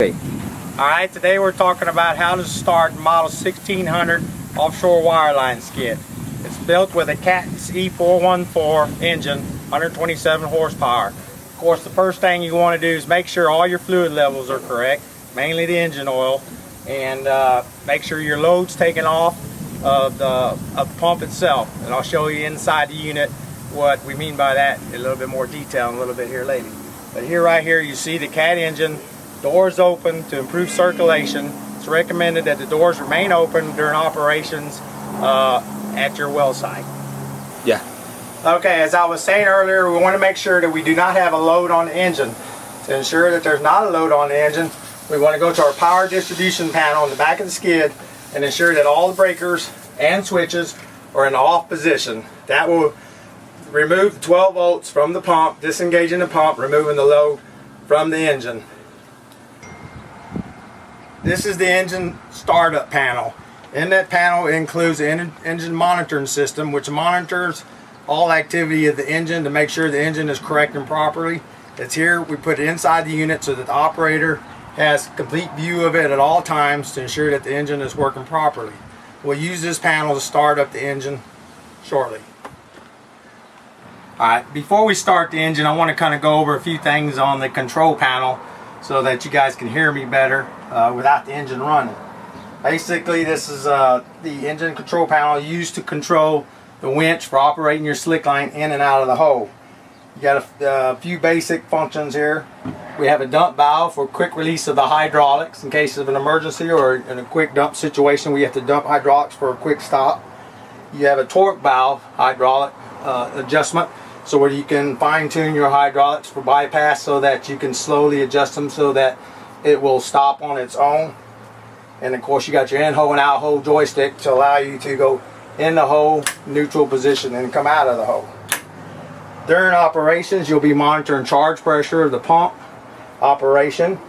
Alright, today we're talking about how to start model 1600 offshore wireline skid. It's built with a Cat's E414 engine, 127 horsepower. Of course, the first thing you want to do is make sure all your fluid levels are correct, mainly the engine oil, and make sure your load's taken off of the pump itself. And I'll show you inside the unit what we mean by that in a little bit more detail in a little bit here later. But here, right here, you see the Cat engine. Doors open to improve circulation. It's recommended that the doors remain open during operations at your well site. Yeah. Okay, as I was saying earlier, we want to make sure that we do not have a load on the engine. To ensure that there's not a load on the engine, we want to go to our power distribution panel on the back of the skid and ensure that all the breakers and switches are in the off position. That will remove the 12 volts from the pump, disengaging the pump, removing the load from the engine. This is the engine startup panel. In that panel includes an engine monitoring system, which monitors all activity of the engine to make sure the engine is correct and properly. It's here. We put it inside the unit so that the operator has complete view of it at all times to ensure that the engine is working properly. We'll use this panel to start up the engine shortly. Alright, before we start the engine, I want to kind of go over a few things on the control panel so that you guys can hear me better without the engine running. Basically, this is the engine control panel used to control the winch for operating your slick line in and out of the hole. You got a few basic functions here. We have a dump valve for quick release of the hydraulics in case of an emergency or in a quick dump situation. We have to dump hydraulics for a quick stop. You have a torque valve hydraulic adjustment, so where you can fine-tune your hydraulics for bypass so that you can slowly adjust them so that it will stop on its own. And of course, you got your in-hole and out-hole joystick to allow you to go in the hole, neutral position, and come out of the hole. During operations, you'll be monitoring charge pressure of the pump operation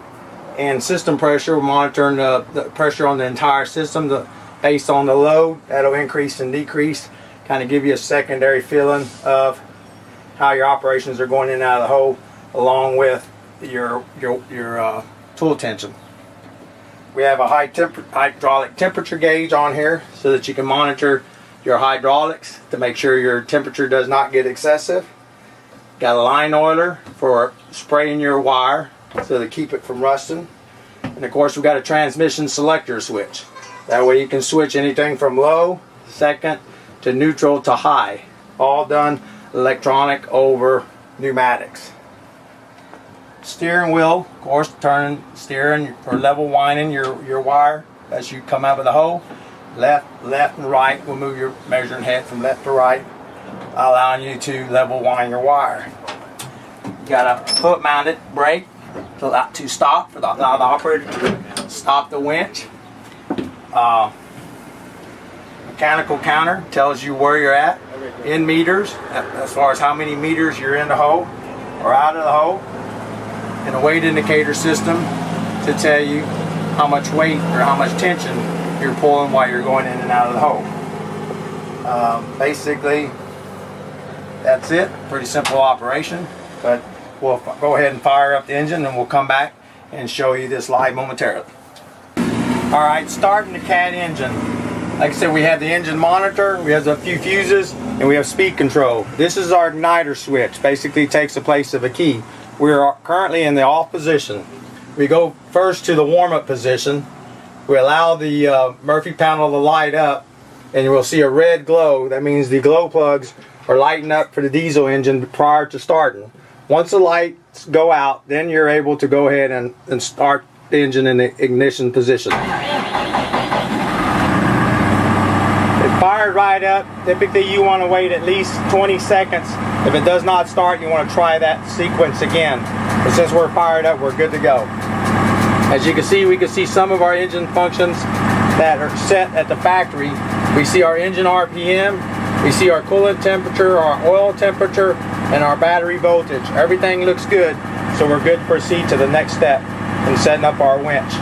and system pressure, monitoring the pressure on the entire system based on the load. That'll increase and decrease, kind of give you a secondary feeling of how your operations are going in and out of the hole, along with your tool tension. We have a hydraulic temperature gauge on here so that you can monitor your hydraulics to make sure your temperature does not get excessive. Got a line oiler for spraying your wire so to keep it from rusting. And of course, we've got a transmission selector switch. That way you can switch anything from low, second, to neutral to high. All done electronic over pneumatics. Steering wheel, of course, steering or level winding your wire as you come out of the hole. Left and right will move your measuring head from left to right, allowing you to level wind your wire. You got a foot mounted brake to stop, allow the operator to stop the winch. Mechanical counter tells you where you're at in meters, as far as how many meters you're in the hole or out of the hole. And a weight indicator system to tell you how much weight or how much tension you're pulling while you're going in and out of the hole. Basically, that's it. Pretty simple operation, but we'll go ahead and fire up the engine and we'll come back and show you this live momentarily. Alright, starting the Cat engine. Like I said, we have the engine monitor, we have a few fuses, and we have speed control. This is our igniter switch. Basically takes the place of a key. We are currently in the off position. We go first to the warm-up position. We allow the Murphy panel to light up, and you will see a red glow. That means the glow plugs are lighting up for the diesel engine prior to starting. Once the lights go out, then you're able to go ahead and start the engine in the ignition position. It fired right up. Typically you want to wait at least 20 seconds. If it does not start, you want to try that sequence again. But since we're fired up, we're good to go. As you can see, we can see some of our engine functions that are set at the factory. We see our engine RPM, we see our coolant temperature, our oil temperature, and our battery voltage. Everything looks good, so we're good to proceed to the next step in setting up our winch.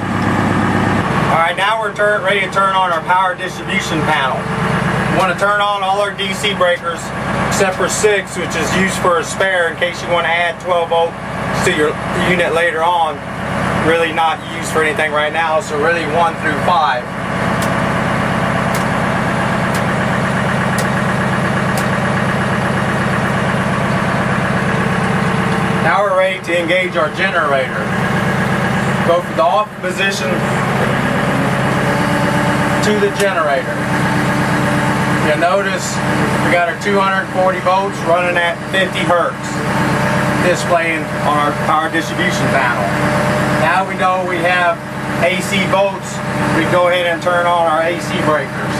Alright, now we're ready to turn on our power distribution panel. We want to turn on all our DC breakers except for 6, which is used for a spare in case you want to add 12 volts to your unit later on. really not used for anything right now, so really 1 through 5. Now we're ready to engage our generator. Go from the off position to the generator. You'll notice we got our 240 volts running at 50 hertz displaying on our power distribution panel. Now we know we have AC volts, we go ahead and turn on our AC breakers.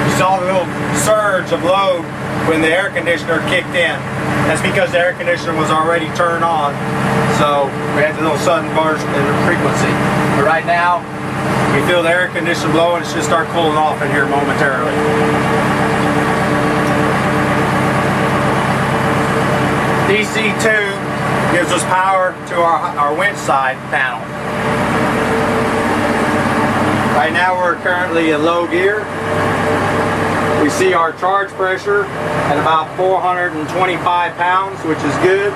You saw the little surge of load when the air conditioner kicked in. That's because the air conditioner was already turned on, so we had the little sudden burst in the frequency. But right now, we feel the air conditioner blowing. It should start cooling off in here momentarily. DC2 gives us power to our winch side panel. Right now we're currently in low gear. We see our charge pressure at about 425 pounds, which is good.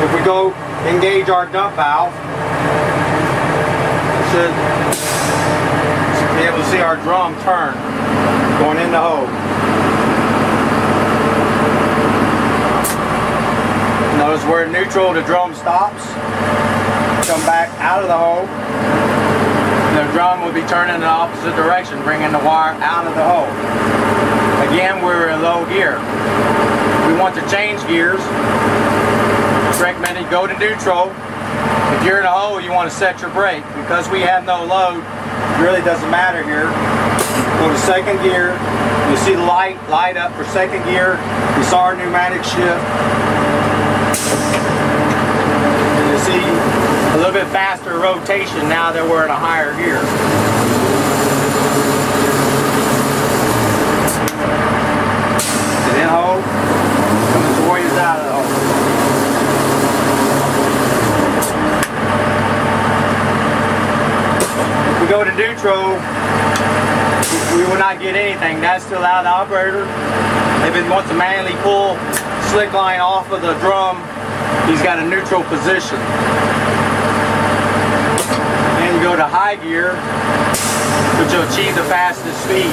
If we go engage our dump valve, we should be able to see our drum turn going in the hole. Notice we're in neutral, the drum stops. Come back out of the hole. The drum will be turning in the opposite direction, bringing the wire out of the hole. Again, we're in low gear. We want to change gears. It's recommended go to neutral. If you're in a hole, you want to set your brake. Because we have no load, it really doesn't matter here. Go to second gear. You see the light up for second gear. You saw our pneumatic shift. And you see a little bit faster rotation now that we're in a higher gear. Get in hole, come the Warriors out of the hole. If we go to neutral, we will not get anything. That's to allow the operator, if it wants to manually pull slick line off of the drum, he's got a neutral position. Then you go to high gear, which will achieve the fastest speed.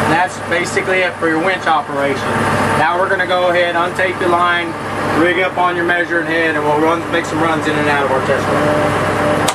And that's basically it for your winch operation. Now we're going to go ahead, untape the line, rig up on your measuring head, and we'll make some runs in and out of our test run.